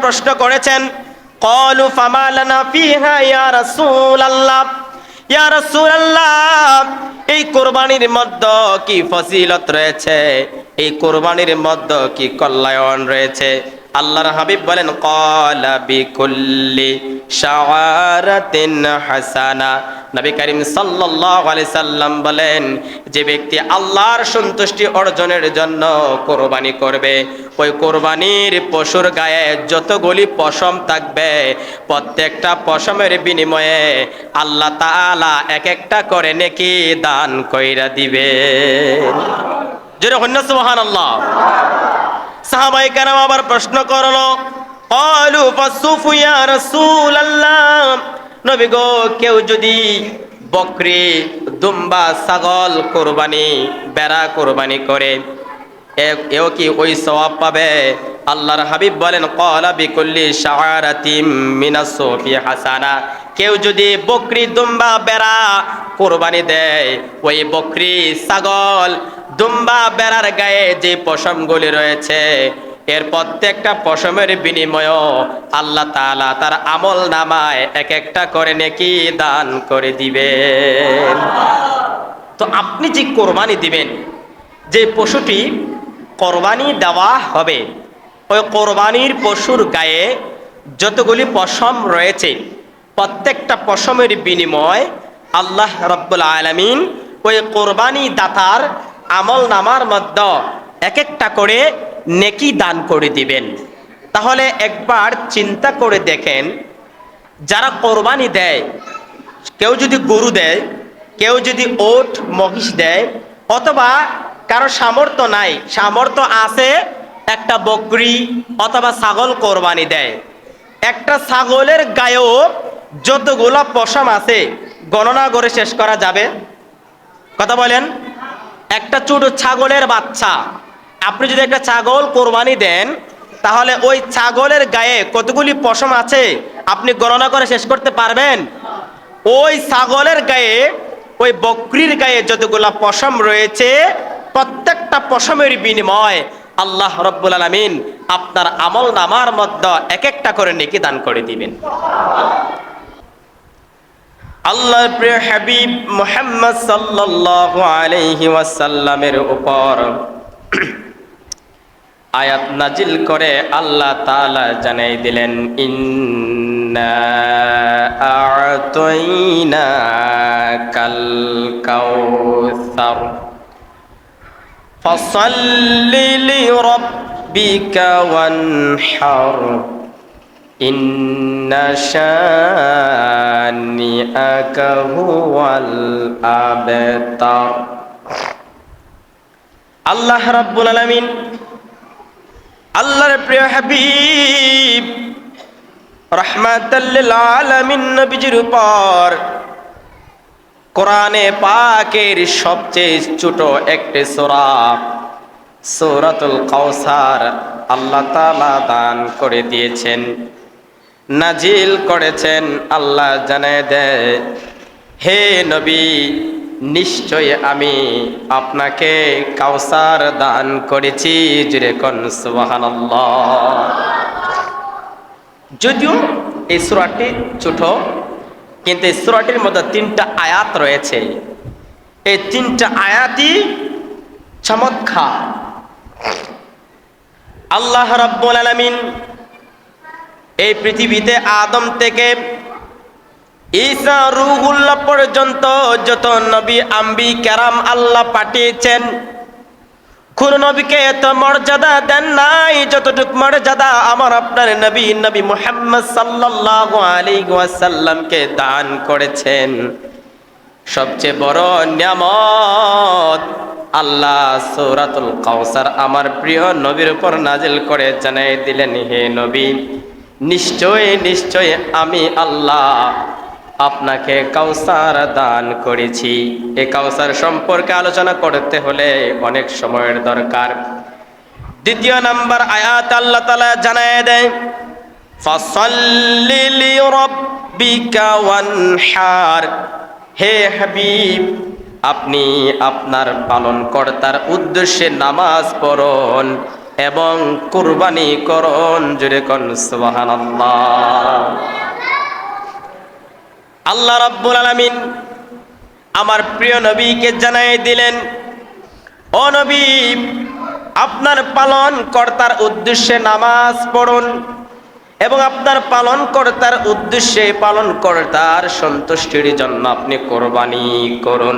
প্রশ্ন করেছেন, ক্বালু ফামা লানা ফিহা ইয়া রাসূলুল্লাহ, ইয়া রাসূলুল্লাহ, এই কুরবানির মধ্যে কি ফজিলত রয়েছে, এই কুরবানির মধ্যে কি কল্যাণ রয়েছে? আল্লাহর হাবিব বলেন, ক্বালা বিকুল্লি শাআরাতিন হাসানা। নবী করিম সাল্লাল্লাহু আলাইহি সাল্লাম বলেন, যে ব্যক্তি আল্লাহর সন্তুষ্টি অর্জনের জন্য কুরবানি করবে, ওই কুরবানির পশুর গায়ে যতগুলি পশম থাকবে, প্রত্যেকটা পশমের বিনিময়ে আল্লাহ তাআলা এক একটা করে নেকি দান কইরা দিবেন। জোরে বলেন সুবহানাল্লাহ। সাহাবায়ে কেরাম আবার প্রশ্ন করলো, ক্বালু ফাসুফু ইয়া রাসূলুল্লাহ, নবী গো, কেউ যদি বকরি, দুম্বা, ছাগল কুরবানি, বেড়া কুরবানি করে, এও কি ওই সওয়াব পাবে? আল্লাহর হাবিব বলেন, ক্বালা বিকুল্লি শাআরাতিম মিনাস সুফি হাসানা। কেউ যদি বকরি, দুম্বা, বেড়া কুরবানি দেয়, ওই বকরি, ছাগল, দুম্বা, বেড়ার গায়ে যে পশমগুলি রয়েছে, এর প্রত্যেকটা পশমের বিনিময় আল্লাহ তাআলা তার আমল নামায় এক একটা করে নেকি দান করে দিবেন। তো আপনি যে কোরবানি দিবেন, যে পশুটি কোরবানি দেওয়া হবে, ওই কোরবানির পশুর গায়ে যতগুলি পশম রয়েছে, প্রত্যেকটা পশমের বিনিময় আল্লাহ রাব্বুল আলামিন ওই কোরবানি দাতার আমল নামার মধ্যে এক একটা করে নেকি দান করে দিবেন। তাহলে একবার চিন্তা করে দেখেন, যারা কোরবানি দেয়, কেউ যদি গরু দেয়, কেউ যদি ওট মহিষ দেয়, অথবা কারো সামর্থ্য নাই, সামর্থ্য আছে একটা বকরি অথবা ছাগল কোরবানি দেয়, একটা ছাগলের গায়েও যতগুলো পশম আছে গণনা করে শেষ করা যাবে? কথা বলেন। একটা ছোট ছাগলের বাচ্চা, আপনি যদি একটা ছাগল কোরবানি দেন, তাহলে ওই ছাগলের গায়ে কতগুলি পশম আছে আপনি গণনা করে শেষ করতে পারবেন? ওই ছাগলের গায়ে, ওই বকরির গায়ে যতগুলা পশম রয়েছে, প্রত্যেকটা পশমের বিনিময় আল্লাহ রাব্বুল আলামিন আপনার আমল নামার মধ্যে এক একটা করে নেকি দান করে দিবেন। আল্লাহর প্রিয় হাবিব মুহাম্মদ সাল্লাল্লাহু আলাইহি ওয়াসাল্লামের উপর আয়াত নাজিল করে আল্লাহ তাআলা জানাই দিলেন, ইন্না আ'তাইনাকাল কাউসার ফাসাল্লি লিরাব্বিকা ওয়ানহার ইন্না শানিআকা হুয়াল আবতার। আল্লাহ রাব্বুল আলামিন আল্লাহর প্রিয় হাবিব রাহমাতাল লিল আলামিন নবীজির উপর কোরআনে পাকের সবচেয়ে ছোট একটি সূরা, সূরাতুল কাউসার আল্লাহ তাআলা দান করে দিয়েছেন, নাজিল করেছেন। আল্লাহ জানায় দেয়, হে নবী, নিশ্চয় আমি আপনাকে কাউসার দান করেছি। জোরে কোন সুবহানাল্লাহ। যদিও এই সূরাটি ছোট, কিন্তু এই সূরাটির মধ্যে 3টা আয়াত রয়েছে। এই 3টা আয়াতই চমৎকার। আল্লাহ রাব্বুল আলামিন এই পৃথিবীতে আদম থেকে ঈসা রূহুল্লাহ পর্যন্ত যত নবী আম্বি কেরাম আল্লাহ পাঠিয়েছেন, কোন নবীকে এত মর্যাদা দেন নাই যতটুকু মর্যাদা আমার আপনার নবী নবী মুহাম্মদ সাল্লাল্লাহু আলাইহি ওয়াসাল্লামকে দান করেছেন। সবচেয়ে বড় নিয়ামত আল্লাহ সূরাতুল কাউসার আমার প্রিয় নবীর উপর নাজিল করে জানাই দিলেন, হে নবী, নিশ্চয় নিশ্চয় আমি আল্লাহ আপনাকে কাউসার দান করেছি। এই কাউসার সম্পর্কে আলোচনা করতে হলে অনেক সময়ের দরকার। 2 নম্বর আয়াত আল্লাহ তাআলা জানায় দেয়, ফাসাল্লি লিরাব্বিকা ওয়ানহার। হে হাবিব, আপনি আপনার পালনকর্তার উদ্দেশ্যে নামাজ পড়ুন এবং কুরবানি করুন। জোরে কোন সুবহানাল্লাহ। আল্লাহ রাব্বুল আলামিন আমার প্রিয় নবীকে জানাই দিলেন, ও নবী, আপনার পালন কর্তার উদ্দেশ্যে নামাজ পড়ুন এবং আপনার পালন কর্তার উদ্দেশ্যে পালন কর্তার সন্তুষ্টির জন্য আপনি কোরবানি করুন।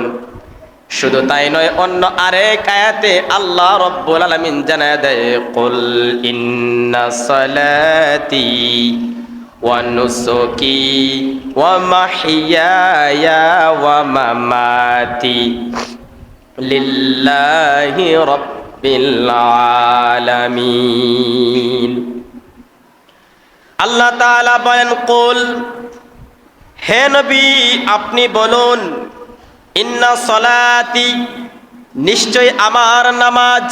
শুধু তাই নয়, অন্য আরেক আয়াতে আল্লাহ রাব্বুল আলামিন জানায় দেয়, কুল ইন্না সালাতি ওয়া নুসুকি ওয়া মাহইয়ায়া ওয়া মামাতি লিল্লাহি রাব্বিল আলামিন। আল্লাহ তাআলা বলেন, কুল, হে নবী আপনি বলুন, ইন্না সলাতি, নিশ্চয় আমার নামাজ,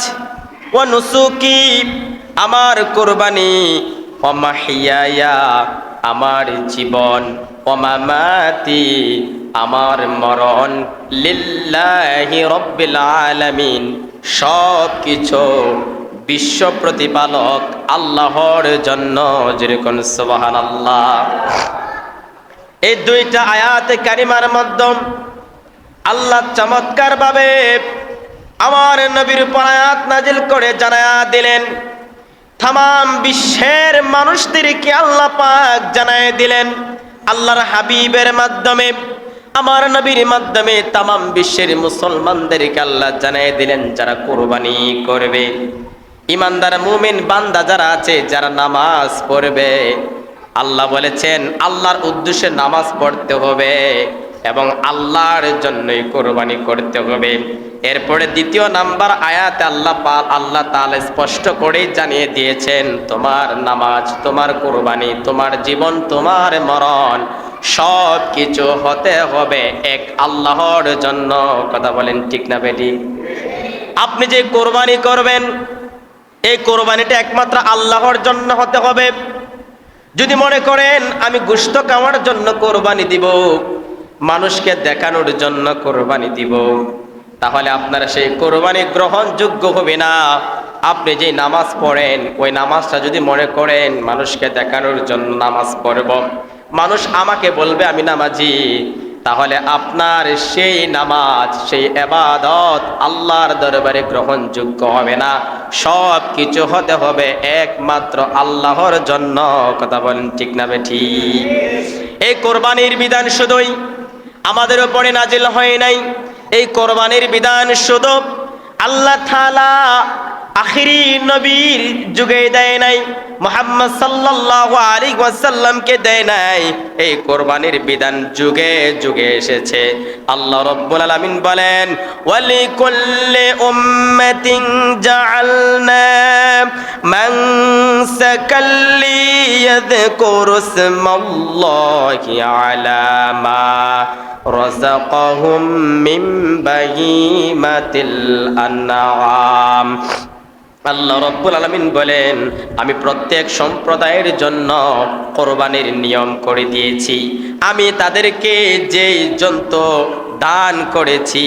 ওয়া নুসুকি, আমার কুরবানি, ওয়া মাহইয়ায়া, আমার জীবন, ওয়া মামাতি, আমার মরণ, লিল্লাহি রাব্বিল আলামিন, সব কিছু বিশ্ব প্রতিপালক আল্লাহর জন্য। যেরকম সুবহানাল্লাহ। এই দুইটা আয়াতে কারিমার মাধ্যম আল্লাহ চমৎকার ভাবে আমার নবীর উপর আয়াত নাজিল করে জানায়া দিলেন, तमाम বিশ্বের মানুষদেরকে আল্লাহ পাক জানায় দিলেন আল্লাহর হাবিবের মাধ্যমে, আমার নবীর মাধ্যমে तमाम বিশ্বের মুসলমানদেরকে আল্লাহ জানায় দিলেন, যারা কুরবানি করবে, ঈমানদার মুমিন বান্দা যারা আছে, যারা নামাজ পড়বে, আল্লাহ বলেছেন আল্লাহর উদ্দেশ্যে নামাজ পড়তে হবে এবং আল্লাহর জন্যই কুরবানি করতে হবে। এরপরে দ্বিতীয় নাম্বার আয়াতে আল্লাহ তাআলা স্পষ্ট করেই জানিয়ে দিয়েছেন, তোমার নামাজ, তোমার কুরবানি, তোমার জীবন, তোমার মরণ সব কিছু হতে হবে এক আল্লাহর জন্য। কথা বলেন ঠিক না বেটি? আপনি যে কুরবানি করবেন, এই কুরবানিটা একমাত্র আল্লাহর জন্য হতে হবে। যদি মনে করেন আমি গোশত খাওয়ার জন্য কুরবানি দিব, মানুষকে দেখানোর জন্য কুরবানি দিব, তাহলে আপনার সেই কুরবানি গ্রহণযোগ্য হবে না। আপনি যে নামাজ পড়েন, ওই নামাজটা যদি মনে করেন মানুষকে দেখানোর জন্য নামাজ পড়ব, মানুষ আমাকে বলবে আমি নামাজি, তাহলে আপনার সেই নামাজ, সেই ইবাদত আল্লাহর দরবারে গ্রহণযোগ্য হবে না। সব কিছু হতে হবে একমাত্র আল্লাহর জন্য। কথা বলেন ঠিক না বেঠি? এই কোরবানির বিধান শুধুই আমাদের উপরে নাজিল হয় নাই, এই কোরবানির বিধান শুধু আল্লাহ তাআলা আখিরি নবীর যুগে দেয় নাই, মুহাম্মদ সাল্লাল্লাহু আলাইহি ওয়াসাল্লামকে দেয় নাই। এই কোরবানির বিধান যুগে যুগে এসেছে। আল্লাহ রাব্বুল আলামিন বলেন, ওয়ালিকুল্লি উম্মাতিন জাআলনা মানসাকাল লিয়াযকুরু ইসমাল্লাহি আলা মা রাযাকাহুম মিন বাহিমাতিল আনআম। আল্লাহ রাব্বুল আলামিন বলেন, আমি প্রত্যেক সম্প্রদায়ের জন্য কোরবানির নিয়ম করে দিয়েছি। আমি তাদেরকে যেই জন্তু দান করেছি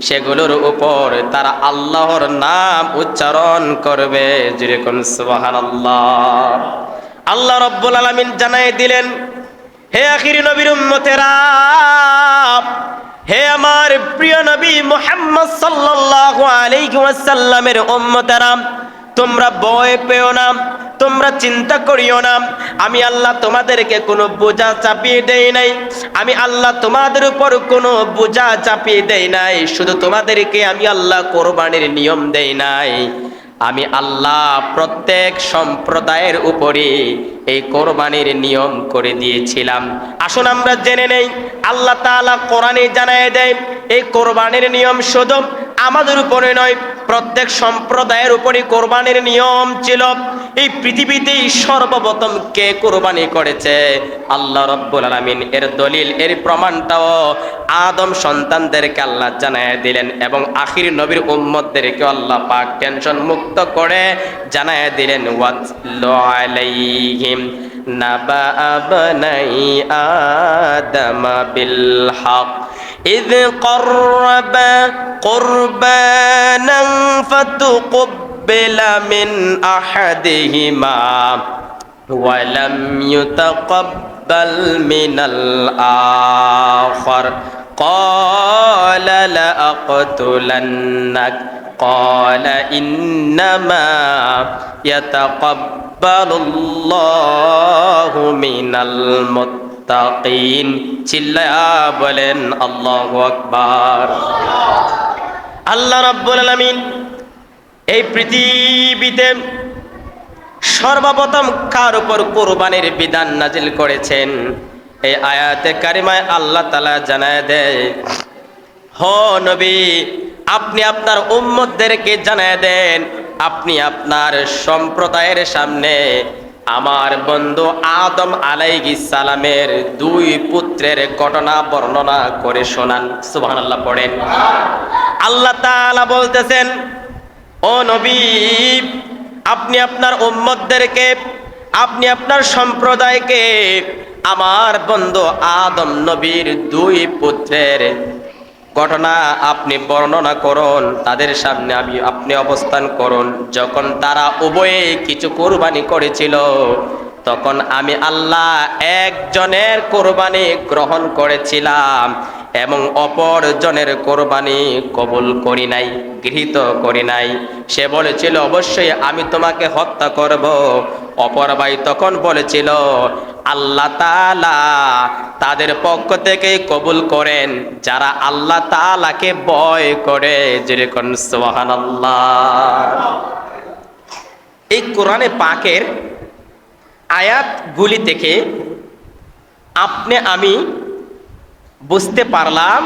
সেগুলোর উপর তারা আল্লাহর নাম উচ্চারণ করবে। যেরকম সুবহানাল্লাহ। আল্লাহ রাব্বুল আলামিন জানাই দিলেন, হে আখিরি নবীর উম্মতেরা, হে আমার প্রিয় নবী মুহাম্মদ সাল্লাল্লাহু আলাইহি ওয়াসাল্লামের উম্মতেরা, তোমরা ভয় পেও না, তোমরা চিন্তা করিও না। আমি আল্লাহ তোমাদেরকে কোনো বোঝা চাপিয়ে দেই নাই, আমি আল্লাহ তোমাদের উপর কোনো বোঝা চাপিয়ে দেই নাই। শুধু তোমাদেরকে আমি আল্লাহ কোরবানির নিয়ম দেই নাই, আমি আল্লাহ প্রত্যেক সম্প্রদায়ের উপরে এই কোরবানির নিয়ম করে দিয়েছিলাম। আসুন আমরা জেনে নেই, আল্লাহ তাআলা কোরআনে জানায় দেয় এই কোরবানির নিয়ম শুধু আমাদের উপরে নয়, প্রত্যেক সম্প্রদায়ের উপরে কোরবানির নিয়ম ছিল। এই পৃথিবীতে সর্বপ্রথম কে কোরবানি করেছে? আল্লাহ রাব্বুল আলামিন। এর দলিল, এর প্রমাণটাও আদম সন্তানদেরকে আল্লাহ জানায় দিলেন এবং আখির নবীর উম্মতদেরকে আল্লাহ পাক টেনশন মুক্ত করে জানায় দিলেন, ওয়াতলু আলাইহিম নাবা আবনাই আদম বিল হক إذ قربا قربانا فتقبل তুকবিলা মিন আহাদিহিমা ওয়া লাম ইউতাকাব্বাল মিনাল আখার ক্বালা লাআকতুলান্নাক ক্বালা ইন্নামা ইয়াতাকাব্বালুল্লাহু মিনাল মুত্তাকিন। চিল্লায়া বলেন আল্লাহু আকবার। আল্লাহ রাব্বুল আলামিন এই পৃথিবীতে সর্বপ্রথম কার উপর কুরবানির বিধান নাজিল করেছেন? এই আয়াতে কারিমায় আল্লাহ তাআলা জানায় দেয়, হে নবী আপনি আপনার উম্মতদেরকে জানায় দেন, আপনি আপনার সম্প্রদায়ের সামনে আমার বন্ধু আদম আলাইহিস সালামের দুই পুত্রের ঘটনা বর্ণনা করে শোনান। সুবহানাল্লাহ পড়েন। আল্লাহ তাআলা বলতেছেন, ও নবী আপনি আপনার উম্মতদেরকে, আপনি আপনার সম্প্রদায়কে আমার বন্ধু আদম নবীর দুই পুত্রের ঘটনা আপনি বর্ণনা করুন, তাদের সামনে আপনি অবস্থান করুন। যখন তারা উভয়ে কিছু কুরবানি করেছিল, তখন আমি আল্লাহ একজনের কুরবানি গ্রহণ করেছিলাম এবং অপরজনের কোরবানি কবুল করি নাই, গৃহীত করি নাই। সে বলেছিল অবশ্যই আমি তোমাকে হত্যা করব। অপর ভাই তখন বলেছিল আল্লাহ তাআলা তাদের পক্ষ থেকে কবুল করেন যারা আল্লাহ তাআলাকে ভয় করে। যেরকম সুবহানাল্লাহ। এই কোরআনে পাকের আয়াতগুলি থেকে আপনি আমি বুঝতে পারলাম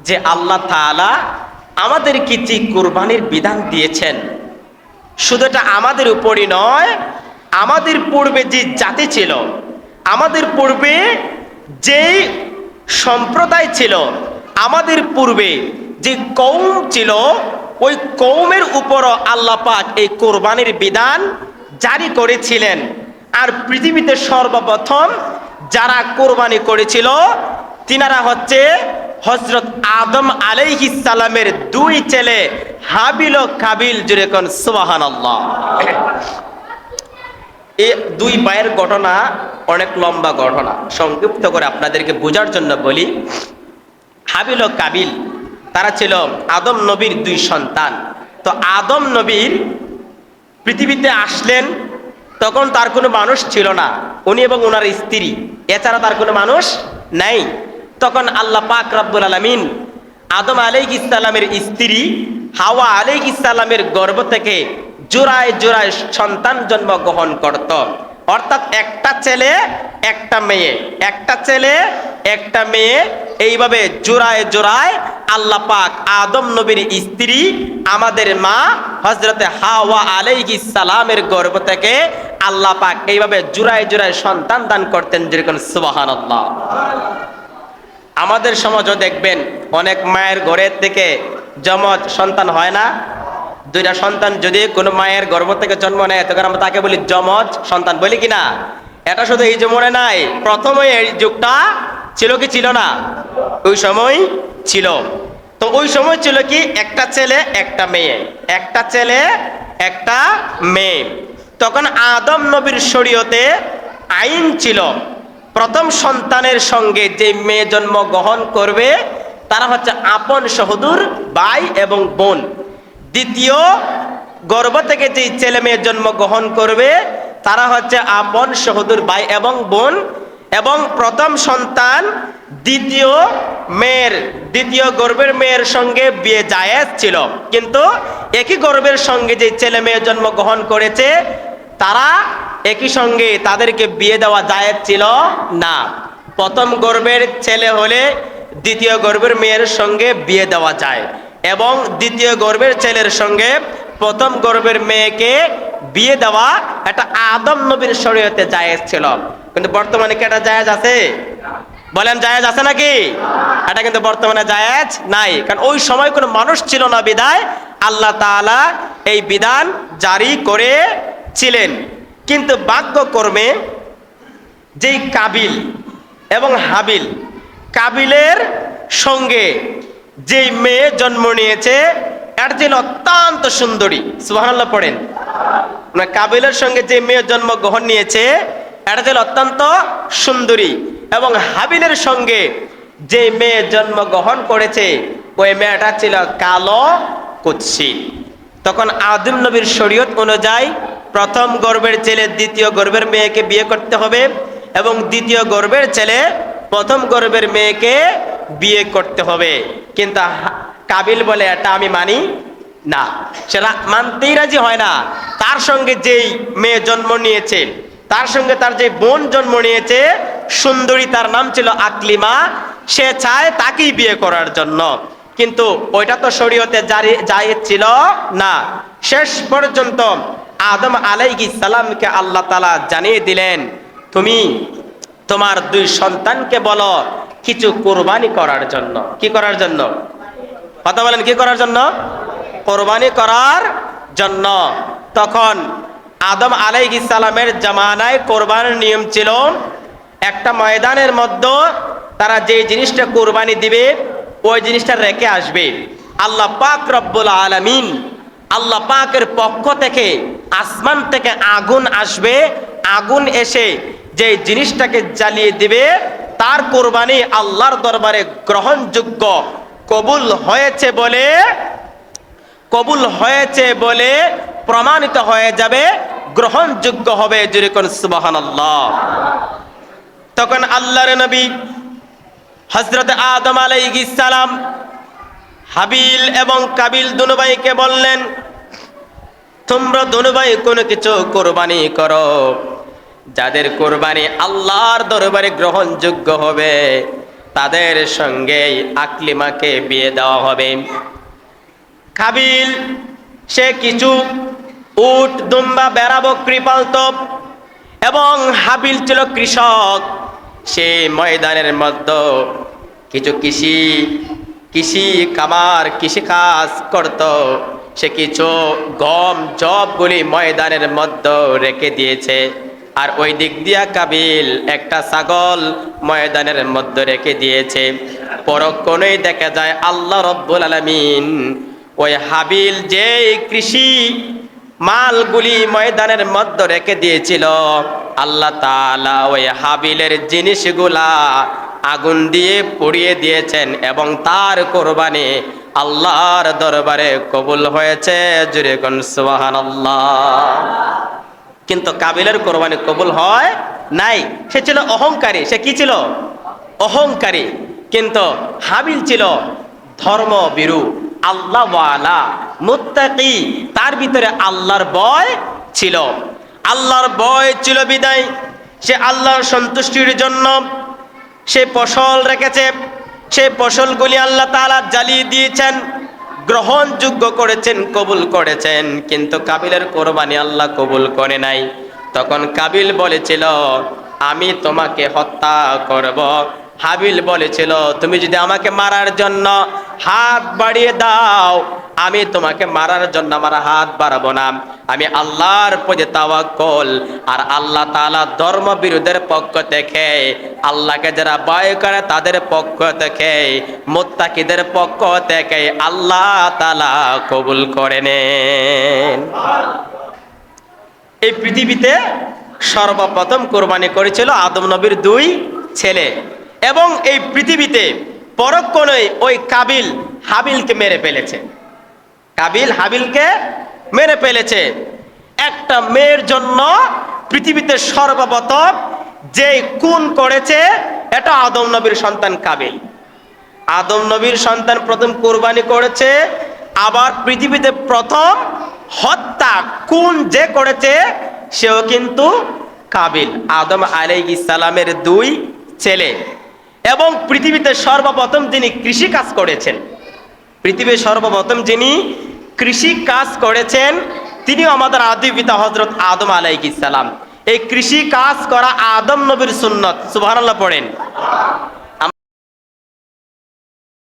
যে আল্লাহ তাআলা আমাদের কিছু কুরবানির বিধান দিয়েছেন। শুধু এটা আমাদের উপরই নয়, আমাদের পূর্বে যে জাতি ছিল, আমাদের পূর্বে যেই সম্প্রদায় ছিল, আমাদের পূর্বে যে কওম ছিল, ওই কওমের উপরও আল্লাহ পাক এই কুরবানির বিধান জারি করেছিলেন। আর পৃথিবীতে সর্বপ্রথম যারা কুরবানি করেছিল তিনারা হচ্ছে হযরত আদম আলাইহিস সালামের দুই ছেলে হাবিল ও কাবিল। যেরকম সুবহানাল্লাহ। এই দুই ভাইয়ের ঘটনা অনেক লম্বা ঘটনা, সংক্ষিপ্ত করে আপনাদেরকে বোঝার জন্য বলি। হাবিল ও কাবিল তারা ছিল আদম নবীর দুই সন্তান। তো আদম নবীর পৃথিবীতে আসলেন, তখন তার কোনো মানুষ ছিল না, উনি এবং ওনার স্ত্রী, এছাড়া তার কোনো মানুষ নাই। তখন আল্লাহ পাক রব্বুল আলামিন আদম আলাইহিস সালামের স্ত্রী হাওয়া আলাইহিস সালামের গর্ভ থেকে জোড়ায় জোড়ায় সন্তান জন্মগ্রহণ করত। অর্থাৎ একটা ছেলে একটা মেয়ে, একটা ছেলে একটা মেয়ে, এইভাবে জোড়ায় জোড়ায় আল্লাহ পাক আদম নবীর স্ত্রী আমাদের মা হযরতে হাওয়া আলাইহিস সালামের গর্ভ থেকে আল্লাহ পাক এইভাবে জোড়ায় জোড়ায় সন্তান দান করতেন। যেরকম সুবহানাল্লাহ। আমাদের সমাজও দেখবেন অনেক মায়ের ঘরের থেকে যমজ সন্তান হয় না? দুইটা সন্তান যদি কোনো মায়ের গর্ভ থেকে জন্ম নেয় তখন আমরা তাকে বলি যমজ সন্তান, বলি কিনা? এটা শুধু এই যে মনে নাই, প্রথমে এই যুগটা ছিল কি ছিল না? ওই সময় ছিল। তো ওই সময় ছিল কি একটা ছেলে একটা মেয়ে, একটা ছেলে একটা মেয়ে। তখন আদম নবীর শরীয়তে আইন ছিল প্রথম সন্তানের সঙ্গে যে মেয়ে জন্মগ্রহণ করবে তারা হচ্ছে আপন সহোদর ভাই এবং বোন। দ্বিতীয় গর্ভ থেকে যে ছেলে মেয়ে জন্মগ্রহণ করবে তারা হচ্ছে আপন সহোদর ভাই এবং বোন। এবং প্রথম সন্তান দ্বিতীয় গর্ভের মেয়ের সঙ্গে বিয়ে জায়েজ ছিল, কিন্তু একই গর্ভের সঙ্গে যে ছেলে মেয়ে জন্মগ্রহণ করেছে তারা একই সঙ্গে তাদেরকে বিয়ে দেওয়া জায়েজ ছিল না। প্রথম গর্ভের ছেলে হলে দ্বিতীয় গর্ভের মেয়ের সঙ্গে বিয়ে দেওয়া যায়, এবং দ্বিতীয় গর্ভের ছেলের সঙ্গে প্রথম গর্ভের মেয়েকে বিয়ে দেওয়া এটা আদম নবীর শরীয়তে জায়েজ ছিল। কিন্তু বর্তমানে কি এটা জায়েজ আছে? বলেন জায়েজ আছে নাকি? এটা কিন্তু বর্তমানে জায়েজ নাই, কারণ ওই সময় কোনো মানুষ ছিল না বিধায় আল্লাহ তাআলা এই বিধান জারি করেছিলেন। কিন্তু ভাগ্যক্রমে যেই কাবিল এবং হাবিল, কাবিলের সঙ্গে যেই মেয়ে জন্ম নিয়েছে এটা ছিল অত্যন্ত সুন্দরী। সুবহানাল্লাহ পড়েন। মানে কাবিলের সঙ্গে যে মেয়ে জন্মগ্রহণ নিয়েছে এটা ছিল অত্যন্ত সুন্দরী, এবং হাবিলের সঙ্গে যে মেয়ে জন্মগ্রহণ করেছে ওই মেয়েটা ছিল কালো কুৎসিত। তখন আদম নবীর শরীয়ত অনুযায়ী প্রথম গর্ভের ছেলে দ্বিতীয় গর্ভের মেয়েকে বিয়ে করতে হবে, এবং দ্বিতীয় গর্ভের ছেলে প্রথম গর্ভের মেয়েকে বিয়ে করতে হবে। কিন্তু কাবিল বলে এটা আমি মানি না, সেটা মানতেই রাজি হয় না। তার সঙ্গে যেই মেয়ে জন্ম নিয়েছে, তার সঙ্গে তার যে বোন জন্ম নিয়েছে সুন্দরী, তার নাম ছিল আকলিমা, সে চায় তাকেই বিয়ে করার জন্য, কিন্তু ওইটা তো শরীয়তে জায়েজ ছিল না। শেষ পর্যন্ত আদম আলাইহিস সালামকে আল্লাহ তাআলা জানিয়ে দিলেন, তুমি তোমার দুই সন্তানকে বলো কিছু কুরবানি করার জন্য। কি করার জন্য? কথা বলেন, কি করার জন্য? কুরবানি করার জন্য। তখন আদম আলাইহিস সালামের জামানায় কোরবানির নিয়ম ছিল, একটা ময়দানের মধ্যে তারা যে জিনিসটা কুরবানি দিবে ওই জিনিসটা রেখে আসবে। আল্লাহ পাক রব্বুল আলামিন, আল্লাহ পাকের পক্ষ থেকে আসমান থেকে আগুন আসবে, আগুন এসে যে জিনিসটাকে জ্বালিয়ে দিবে তার কুরবানি আল্লাহর দরবারে গ্রহণযোগ্য, কবুল হয়েছে বলে প্রমাণিত হয়ে যাবে, গ্রহণযোগ্য হবে। জোরে কোন সুবহানাল্লাহ। তখন আল্লাহর নবী হযরত আদম আলাইহিস সালাম হাবিল এবং কাবিল দুনো ভাইকে বললেন, তোমরা দুনো ভাই কোনো কিছু কুরবানি করো, যাদের কুরবানি আল্লাহর দরবারে গ্রহণযোগ্য হবে তাদের সঙ্গে আকলিমাকে বিয়ে দেওয়া হবে। কাবিল সে কিছু উট, দুম্বা, বেড়া, বকরি পালত, এবং হাবিল ছিল কৃষক। সে ময়দানের মধ্যে কিছু কৃষি কাজ করত। সে কিছু গম, জবগুলি ময়দানের মধ্যে রেখে দিয়েছে, আর ওই দিক দিয়া কাবিল একটা ছাগল ময়দানের মধ্যে রেখে দিয়েছে। পরক্ষণেই দেখা যায় আল্লাহ রব্বুল আলামিন ওই হাবিল যে কৃষি মালগুলি ময়দানের মধ্যে রেখে দিয়েছিল, আল্লাহ তাআলা ওই হাবিলের জিনিসগুলা আগুন দিয়ে পুড়িয়ে দিয়েছেন, এবং তার কোরবানি আল্লাহর দরবারে কবুল হয়েছে। জোরে কোন সুবহানাল্লাহ। কিন্তু কাবিলের কোরবানি কবুল হয় নাই। সে ছিল অহংকারী। সে কি ছিল? অহংকারী। কিন্তু হাবিল ছিল ধর্মভীরু, আল্লাহওয়ালা, মুত্তাকি। তার ভিতরে আল্লাহর ভয় ছিল। আল্লাহর ভয় ছিল বিদায় সে আল্লাহর সন্তুষ্টির জন্য সে ফসল রেখেছে। সেই ফসলগুলি আল্লাহ তাআলা জ্বালিয়ে দিয়েছেন, গ্রহণযোগ্য করেছেন, কবুল করেছেন। কিন্তু কাবিলের কোরবানি আল্লাহ কবুল করে নাই। তখন কাবিল বলেছিল, আমি তোমাকে হত্যা করব। হাবিল বলেছিল, তুমি যদি আমাকে মারার জন্য হাত বাড়িয়ে দাও, আমি তোমাকে মারার জন্য আমার হাত বাড়াবো না। আমি আল্লাহর প্রতি তাওয়াক্কুল, আর আল্লাহ তাআলা ধর্মবিরোধীদের পক্ষ থেকে, আল্লাহকে যারা ভয় করে তাদের পক্ষ থেকে, মুত্তাকিদের পক্ষ থেকে আল্লাহ তাআলা কবুল করে নেন। এই পৃথিবীতে সর্বপ্রথম কোরবানি করেছিল আদম নবীর দুই ছেলে, এবং এই পৃথিবীতে পরক্ষণেই ওই কাবিল হাবিলকে মেরে ফেলেছে। কাবিল হাবিলকে মেরে ফেলেছে। একটা মেয়ের জন্য পৃথিবীতে সর্বপ্রথম যে খুন করেছে এটা আদম নবীর সন্তান কাবিল। আদম নবীর সন্তান প্রথম কোরবানি করেছে, আবার পৃথিবীতে প্রথম হত্যা খুন যে করেছে সেও কিন্তু কাবিল, আদম আলাইহিস সালামের দুই ছেলে। এবং পৃথিবীতে সর্বপ্রথম যিনি কৃষি কাজ করেছেন, পৃথিবীর সর্বপ্রথম যিনি কৃষি কাজ করেছেন তিনিও আমাদের আদি পিতা হযরত আদম আলাইহিস সালাম। এই কৃষি কাজ করা আদম নবীর সুন্নত। সুবহানাল্লাহ পড়েন।